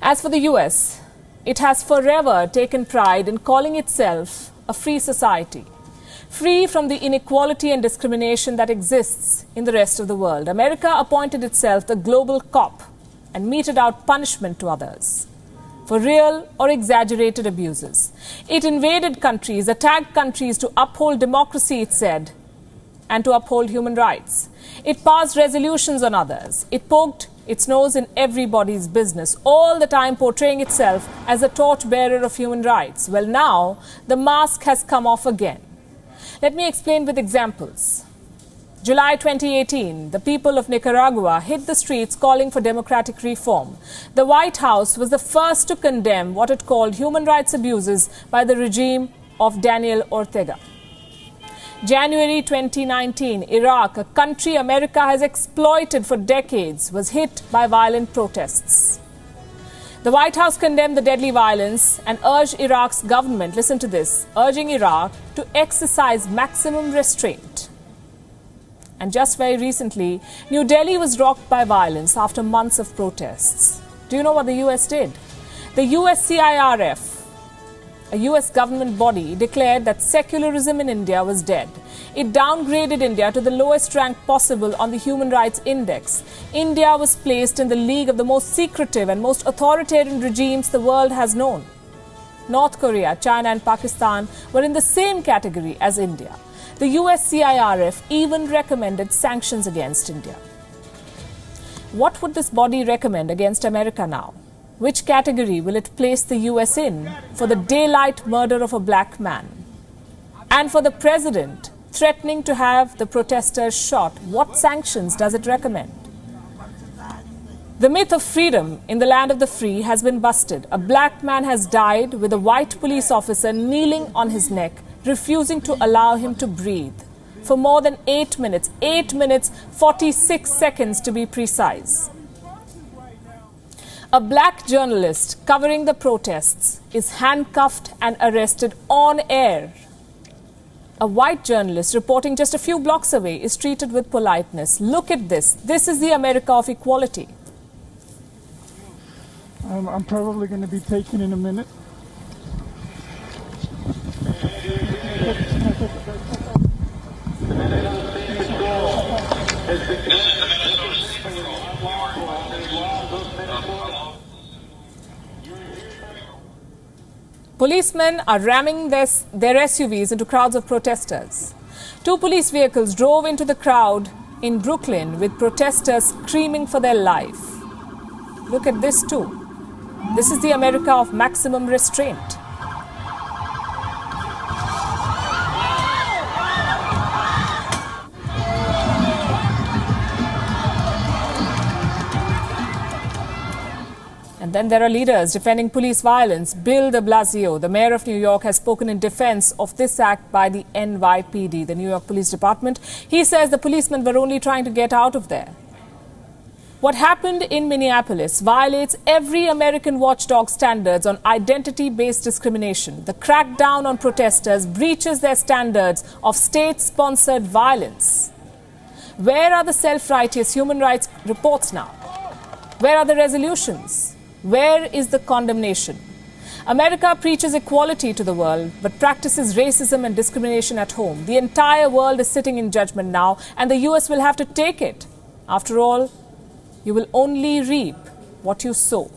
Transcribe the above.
As for the US, it has forever taken pride in calling itself a free society, free from the inequality and discrimination that exists in the rest of the world. America appointed itself the global cop and meted out punishment to others for real or exaggerated abuses. It invaded countries, attacked countries to uphold democracy, it said, and to uphold human rights. It passed resolutions on others. It poked its nose in everybody's business, all the time portraying itself as a torchbearer of human rights. Well, now the mask has come off again. Let me explain with examples. July 2018, the people of Nicaragua hit the streets calling for democratic reform. The White House was the first to condemn what it called human rights abuses by the regime of Daniel Ortega. January 2019, Iraq, a country America has exploited for decades, was hit by violent protests. The White House condemned the deadly violence and urged Iraq's government, listen to this, urging Iraq to exercise maximum restraint. And just very recently, New Delhi was rocked by violence after months of protests. Do you know what the US did? The USCIRF, a US government body, declared that secularism in India was dead. It downgraded India to the lowest rank possible on the Human Rights Index. India was placed in the league of the most secretive and most authoritarian regimes the world has known. North Korea, China and Pakistan were in the same category as India. The USCIRF even recommended sanctions against India. What would this body recommend against America now? Which category will it place the US in for the daylight murder of a black man? And for the president threatening to have the protesters shot, what sanctions does it recommend? The myth of freedom in the land of the free has been busted. A black man has died with a white police officer kneeling on his neck, refusing to allow him to breathe for more than 8 minutes, 46 seconds to be precise. A black journalist covering the protests is handcuffed and arrested on air. A white journalist reporting just a few blocks away is treated with politeness. Look at this. This is the America of equality. I'm probably going to be taken in a minute. Policemen are ramming their SUVs into crowds of protesters. 2 police vehicles drove into the crowd in Brooklyn with protesters screaming for their life. Look at this too. This is the America of maximum restraint. And then there are leaders defending police violence. Bill de Blasio, the mayor of New York, has spoken in defense of this act by the NYPD, the New York Police Department. He says the policemen were only trying to get out of there. What happened in Minneapolis violates every American watchdog standards on identity-based discrimination. The crackdown on protesters breaches their standards of state-sponsored violence. Where are the self-righteous human rights reports now? Where are the resolutions? Where is the condemnation? America preaches equality to the world, but practices racism and discrimination at home. The entire world is sitting in judgment now, and the US will have to take it. After all, you will only reap what you sow.